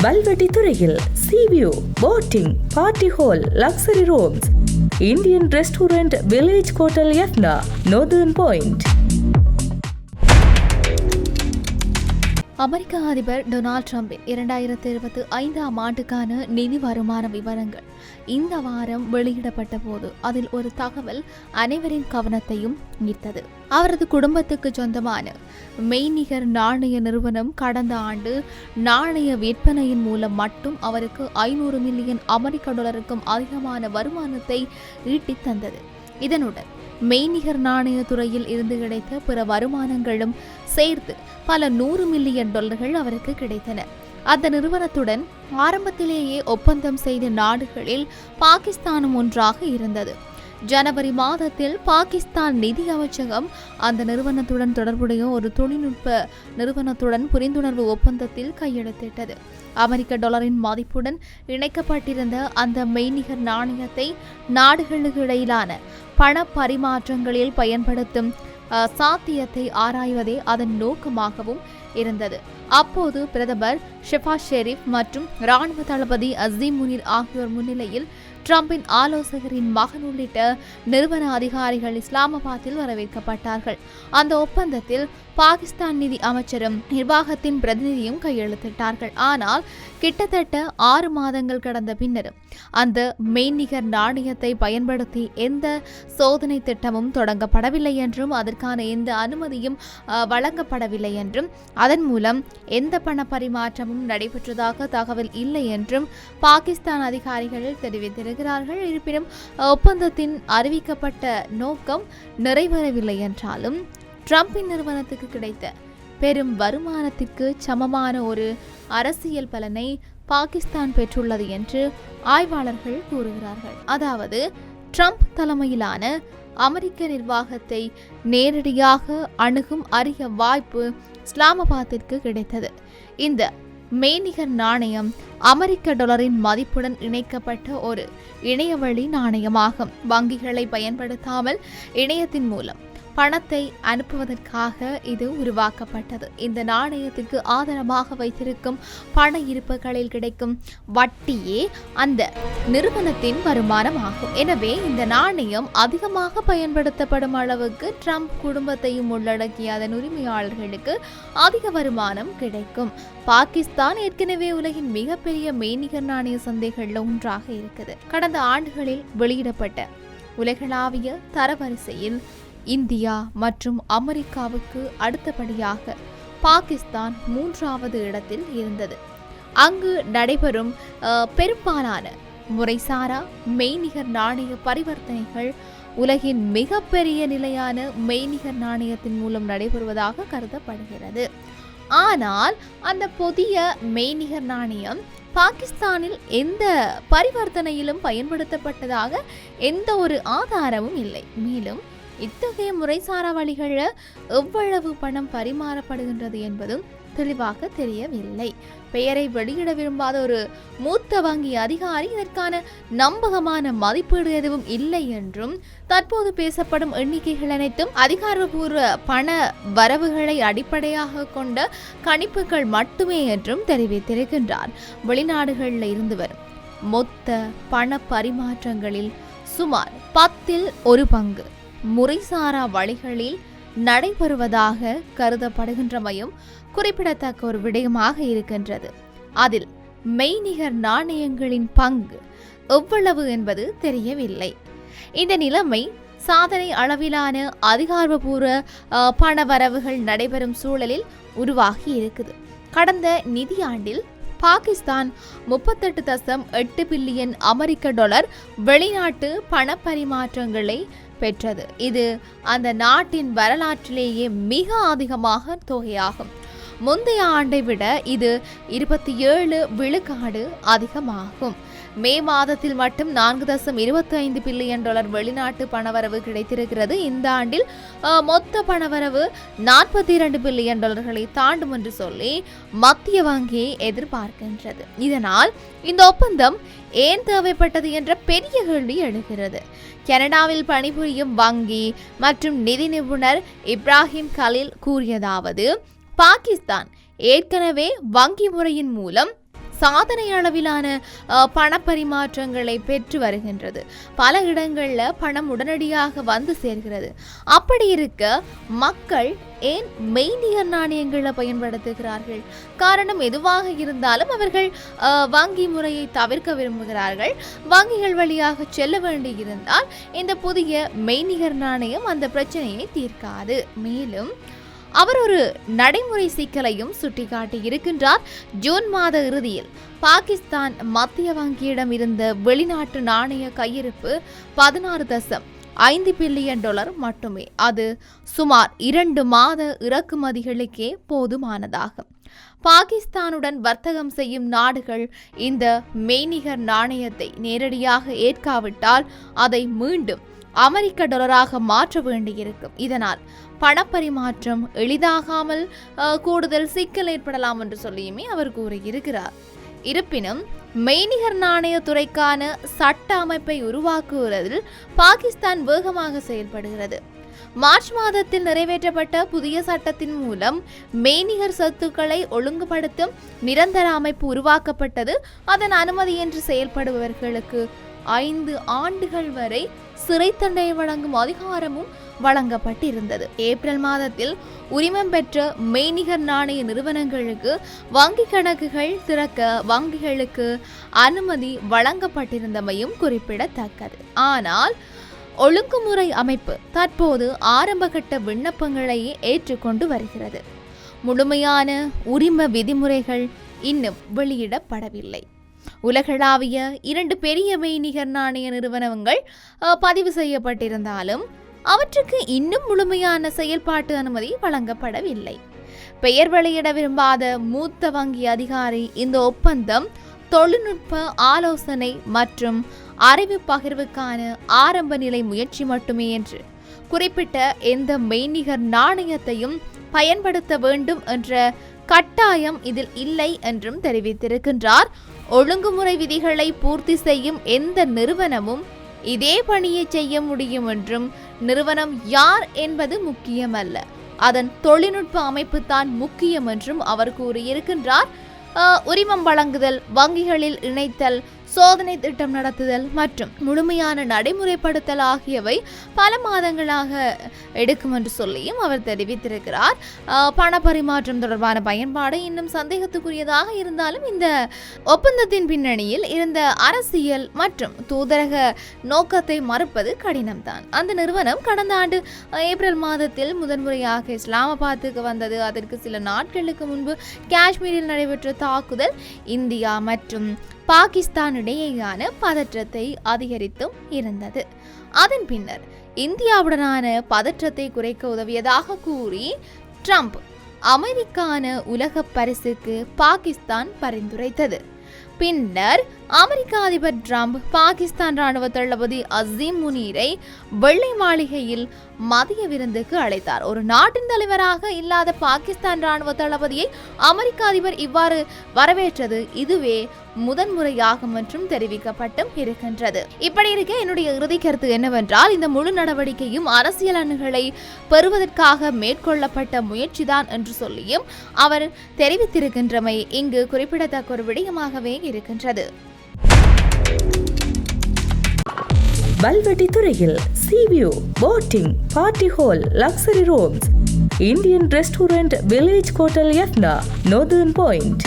வல்வெட்டி துறையில் seaview, boating, party hall, luxury rooms, Indian restaurant, village hotel யத்னா, northern point. அமெரிக்க அதிபர் டொனால்ட் ட்ரம்பின் 2025ஆம் ஆண்டுக்கான நிதி வருமான விவரங்கள் இந்த வாரம் வெளியிடப்பட்ட போது அதில் ஒரு தகவல் அனைவரின் கவனத்தையும் ஈர்த்தது. அவரது குடும்பத்துக்கு சொந்தமான மெய்நிகர் நாணய நிறுவனம் கடந்த ஆண்டு நாணய விற்பனையின் மூலம் மட்டும் அவருக்கு 500 மில்லியன் அமெரிக்க டாலருக்கும் அதிகமான வருமானத்தை ஈட்டித் தந்தது. இதனுடன் மெய்நிகர் நாணய துறையில் இருந்து கிடைத்த பிற வருமானங்களும் சேர்த்து பல 100 மில்லியன் டாலர்கள் அவருக்கு கிடைத்தன. அந்த நிறுவனத்துடன் ஆரம்பத்திலேயே ஒப்பந்தம் செய்த நாடுகளில் பாகிஸ்தானும் ஒன்றாக இருந்தது. ஜனவரி மாதத்தில் பாகிஸ்தான் நிதி அமைச்சகம் அந்த நிறுவனத்துடன் தொடர்புடைய ஒரு தொழில்நுட்ப நிறுவனத்துடன் புரிந்துணர்வு ஒப்பந்தத்தில் கையெழுத்திட்டது. அமெரிக்க டாலரின் மதிப்புடன் இணைக்கப்பட்டிருந்த அந்த மெய்நிகர் நாணயத்தை நாடுகளுக்கு இடையிலான பண பரிமாற்றங்களில் பயன்படுத்தும் சாத்தியத்தை ஆராய்வதே அதன் நோக்கமாகவும் இருந்தது. அப்போது பிரதமர் ஷெபாஸ் ஷெரீப் மற்றும் இராணுவ தளபதி அசீம் முனீர் ஆகியோர் முன்னிலையில் ட்ரம்பின் ஆலோசகரின் மகன் உள்ளிட்ட நிறுவன அதிகாரிகள் இஸ்லாமாபாத்தில் வரவேற்கப்பட்டார்கள். அந்த ஒப்பந்தத்தில் பாகிஸ்தான் நிதி அமைச்சரும் நிர்வாகத்தின் பிரதிநிதியும் கையெழுத்திட்டார்கள். ஆனால் கிட்டத்தட்ட 6 மாதங்கள் கடந்த பின்னரும் அந்த மெய்நிகர் நாணயத்தை பயன்படுத்தி எந்த சோதனை திட்டமும் தொடங்கப்படவில்லை என்றும் அதற்கான எந்த அனுமதியும் வழங்கப்படவில்லை என்றும் அதன் மூலம் எந்த பண பரிமாற்றமும் நடைபெற்றதாக தகவல் இல்லை என்றும் பாகிஸ்தான் அதிகாரிகள் தெரிவித்திருக்கிறார்கள். இருப்பினும் ஒப்பந்தத்தின் அறிவிக்கப்பட்ட நோக்கம் நிறைவேறவில்லை என்றாலும் ட்ரம்பின் நிறுவனத்துக்கு கிடைத்த பெரும் வருமானத்திற்கு சமமான ஒரு அரசியல் பலனை பாகிஸ்தான் பெற்றுள்ளது என்று ஆய்வாளர்கள் கூறுகிறார்கள். அதாவது ட்ரம்ப் தலைமையிலான அமெரிக்க நிர்வாகத்தை நேரடியாக அணுகும் அரிய வாய்ப்பு இஸ்லாமாபாத்திற்கு கிடைத்தது. இந்த மெய்நிகர் நாணயம் அமெரிக்க டாலரின் மதிப்புடன் இணைக்கப்பட்ட ஒரு இணையவழி நாணயமாகும். வங்கிகளை பயன்படுத்தாமல் இணையத்தின் மூலம் பணத்தை அனுப்புவதற்காக இது உருவாக்கப்பட்டது. இந்த நாணயத்திற்கு ஆதாரமாக வைத்திருக்கும் பண இருப்புகளில் கிடைக்கும் வட்டியே அந்த நிறுவனத்தின் வருமானம் ஆகும். எனவே இந்த நாணயம் அதிகமாக பயன்படுத்தப்படும் அளவுக்கு ட்ரம்ப் குடும்பத்தையும் உள்ளடக்கிய அதன் உரிமையாளர்களுக்கு அதிக வருமானம் கிடைக்கும். பாகிஸ்தான் ஏற்கனவே உலகின் மிகப்பெரிய மெய்நிகர் நாணய சந்தைகளில் ஒன்றாக இருக்குது. கடந்த ஆண்டுகளில் வெளியிடப்பட்ட உலகளாவிய தரவரிசையில் இந்தியா மற்றும் அமெரிக்காவுக்கு அடுத்தபடியாக பாகிஸ்தான் 3வது இடத்தில் இருந்தது. அங்கு நடைபெறும் பெரும்பாலான முறைசாரா மெய்நிகர் நாணய பரிவர்த்தனைகள் உலகின் மிகப்பெரிய நிலையான மெய்நிகர் நாணயத்தின் மூலம் நடைபெறுவதாக கருதப்படுகிறது. ஆனால் அந்த புதிய மெய்நிகர் நாணயம் பாகிஸ்தானில் எந்த பரிவர்த்தனையிலும் பயன்படுத்தப்பட்டதாக எந்த ஒரு ஆதாரமும் இல்லை. மேலும் இத்தகைய முறைசாரா வழிகளில் எவ்வளவு பணம் பரிமாறப்படுகின்றது என்பதும் தெளிவாக தெரியவில்லை. பெயரை வெளியிட விரும்பாத ஒரு மூத்த வங்கி அதிகாரி இதற்கான நம்பகமான மதிப்பீடு எதுவும் இல்லை என்றும் தற்போது பேசப்படும் எண்ணிக்கைகள் அனைத்தும் அதிகாரப்பூர்வ பண வரவுகளை அடிப்படையாக கொண்ட கணிப்புகள் மட்டுமே என்றும் தெரிவித்திருக்கின்றார். வெளிநாடுகளில் இருந்து வரும் மொத்த பண பரிமாற்றங்களில் சுமார் 10ல் 1 பங்கு முறைசாரா வழிகளில் நடைபெறுவதாக கருதப்படுகின்றமையும் குறிப்பிடத்தக்க ஒரு விடயமாக இருக்கின்றது. அதில் மெய்நிகர் நாணயங்களின் பங்கு எவ்வளவு என்பது தெரியவில்லை. இந்த நிலைமை சாதனை அளவிலான அதிகாரப்பூர்வ பண வரவுகள் நடைபெறும் சூழலில் உருவாகி இருக்குது. கடந்த நிதியாண்டில் பாகிஸ்தான் 38.8 பில்லியன் அமெரிக்க டாலர் வெளிநாட்டு பண பரிமாற்றங்களை பெற்றது. இது அந்த நாட்டின் வரலாற்றிலேயே மிக அதிகமாக தொகையாகும். முந்தைய ஆண்டை விட இது 27 விழுக்காடு அதிகமாகும். மே மாதத்தில் மட்டும் 4.25 பில்லியன் டாலர் வெளிநாட்டு பணவரவு கிடைத்திருக்கிறது. இந்த ஆண்டில் மொத்த பணவரவு 42 பில்லியன் டாலர்களை தாண்டும் என்று சொல்லி மத்திய வங்கியை எதிர்பார்க்கின்றது. இதனால் இந்த ஒப்பந்தம் ஏன் தேவைப்பட்டது என்ற பெரிய கேள்வி எழுகிறது. கனடாவில் பணிபுரியும் வங்கி மற்றும் நிதி நிபுணர் இப்ராஹிம் கலீல் கூறியதாவது, பாகிஸ்தான் ஏற்கனவே வங்கி முறையின் மூலம் சாதனை அளவிலான பணப்பரிமாற்றங்களை பெற்று வருகின்றது. பல இடங்களில் பணம் உடனடியாக வந்து சேர்கிறது. அப்படி இருக்க மக்கள் ஏன் மெய்நிகர் நாணயங்களை பயன்படுத்துகிறார்கள்? காரணம் எதுவாக இருந்தாலும் அவர்கள் வங்கி முறையை தவிர்க்க விரும்புகிறார்கள். வங்கிகள் வழியாக செல்ல வேண்டியிருந்தால் இந்த புதிய மெய்நிகர் நாணயம் அந்த பிரச்சனையை தீர்க்காது. மேலும் அவர் ஒரு நடைமுறை சிக்கலையும் சுட்டிக்காட்டி இருக்கின்றார். ஜூன் மாத இறுதியில் பாகிஸ்தான் மத்திய வங்கியிடம் இருந்த வெளிநாட்டு நாணய கையிருப்பு 16.5 பில்லியன் டாலர் மட்டுமே. அது சுமார் 2 மாத இறக்குமதிகளுக்கே போதுமானதாகும். பாகிஸ்தானுடன் வர்த்தகம் செய்யும் நாடுகள் இந்த மெய்நிகர் நாணயத்தை நேரடியாக ஏற்காவிட்டால் அதை மீண்டும் அமெரிக்க டாலராக மாற்ற வேண்டியிருக்கும். இதனால் பணப்பரிமாற்றம் எளிதாகாமல் கூடுதல் சிக்கல் ஏற்படலாம் என்று சொல்லியுமே அவர் கூறியிருக்கிறார். இருப்பினும் மெய்நிகர் நாணயத்துறைக்கான சட்ட அமைப்பை உருவாக்குவதில் பாகிஸ்தான் வேகமாக செயல்படுகிறது. மார்ச் மாதத்தில் நிறைவேற்றப்பட்ட புதிய சட்டத்தின் மூலம் மெய்நிகர் சொத்துக்களை ஒழுங்குபடுத்தும் நிரந்தர அமைப்பு உருவாக்கப்பட்டது. அதன் அனுமதியின்றி செயல்படுபவர்களுக்கு 5 ஆண்டுகள் வரை சிறை தண்டனை வழங்கும் அதிகாரமும் வழங்கப்பட்டிருந்தது. ஏப்ரல் மாதத்தில் உரிமம் பெற்ற மெய்நிகர் நாணய நிறுவனங்களுக்கு வங்கி கணக்குகள் திறக்க வங்கிகளுக்கு அனுமதி வழங்கப்பட்டிருந்தமையும் குறிப்பிடத்தக்கது. ஆனால் ஒழுங்குமுறை அமைப்பு தற்போது ஆரம்பகட்ட விண்ணப்பங்களையே ஏற்றுக்கொண்டு வருகிறது. முழுமையான உரிம விதிமுறைகள் இன்னும் வெளியிடப்படவில்லை. உலகளாவிய 2 பெரிய மெய்நிகர் நாணய நிறுவனங்கள் பதிவு செய்யப்பட்டிருந்தாலும் அவற்றுக்கு இன்னும் முழுமையான செயல்பாட்டு அனுமதி வழங்கப்படவில்லை. பெயர் வெளியிட விரும்பாத மூத்த வங்கி அதிகாரி இந்த ஒப்பந்தம் தொழில்நுட்ப ஆலோசனை மற்றும் அறிவு பகிர்வுக்கான ஆரம்ப நிலை முயற்சி மட்டுமே என்று குறிப்பிட்ட எந்த மெய்நிகர் நாணயத்தையும் பயன்படுத்த வேண்டும் என்ற கட்டாயம் இதில் இல்லை என்றும் தெரிவித்திருக்கின்றார். ஒழுங்குமுறை விதிகளை பூர்த்தி செய்யும் எந்த நிறுவனமும் இதே பணியை செய்ய முடியும் என்றும், நிறுவனம் யார் என்பது முக்கியமல்ல, அதன் தொழில்நுட்ப அமைப்பு தான் முக்கியம் என்றும் அவர் கூறியிருக்கின்றார். உரிமம் வழங்குதல், வங்கிகளில் இணைத்தல், சோதனை திட்டம் நடத்துதல் மற்றும் முழுமையான நடைமுறைப்படுத்தல் ஆகியவை பல மாதங்களாக எடுக்கும் என்று சொல்லியும் அவர் தெரிவித்திருக்கிறார். பண பரிமாற்றம் தொடர்பான பயன்பாடு இன்னும் சந்தேகத்துக்குரியதாக இருந்தாலும் இந்த ஒப்பந்தத்தின் பின்னணியில் இருந்த அரசியல் மற்றும் தூதரக நோக்கத்தை மறுப்பது கடினம்தான். அந்த நிறுவனம் கடந்த ஆண்டு ஏப்ரல் மாதத்தில் முதன்முறையாக இஸ்லாமாபாத்துக்கு வந்தது. அதற்கு சில நாட்களுக்கு முன்பு காஷ்மீரில் நடைபெற்ற தாக்குதல் இந்தியா மற்றும் பாகிஸ்தான் இடையேயான பதற்றத்தை அதிகரித்தும் இருந்தது. அதன் பின்னர் இந்தியாவுடனான பதற்றத்தை குறைக்க உதவியதாக கூறி ட்ரம்ப் அமைதிக்கான உலக பரிசுக்கு பாகிஸ்தான் பரிந்துரைத்தது. பின்னர் அமெரிக்க அதிபர் ட்ரம்ப் பாகிஸ்தான் ராணுவ தளபதி அசீம் முனீரை வெள்ளை மாளிகையில் மதிய விருந்துக்கு அழைத்தார். ஒரு நாட்டின் தலைவராக இல்லாத பாகிஸ்தான் ராணுவ தளபதியை அமெரிக்க அதிபர் இவ்வாறு வரவேற்றது இதுவே முதன்முறையாகும் என்றும் தெரிவிக்கப்பட்டும் இருக்கின்றது. இப்படி இருக்க என்னுடைய இறுதி கருத்து என்னவென்றால், இந்த முழு நடவடிக்கையும் அரசியல் அணுகளை பெறுவதற்காக மேற்கொள்ளப்பட்ட முயற்சிதான் என்று சொல்லியும் அவர் தெரிவித்திருக்கின்றமை இங்கு குறிப்பிடத்தக்க ஒரு விடயமாகவே இருக்கின்றது. வல்வெட்டி துறையில் seaview, boating, party hall, luxury rooms, Indian restaurant, village hotel Jaffna, northern point.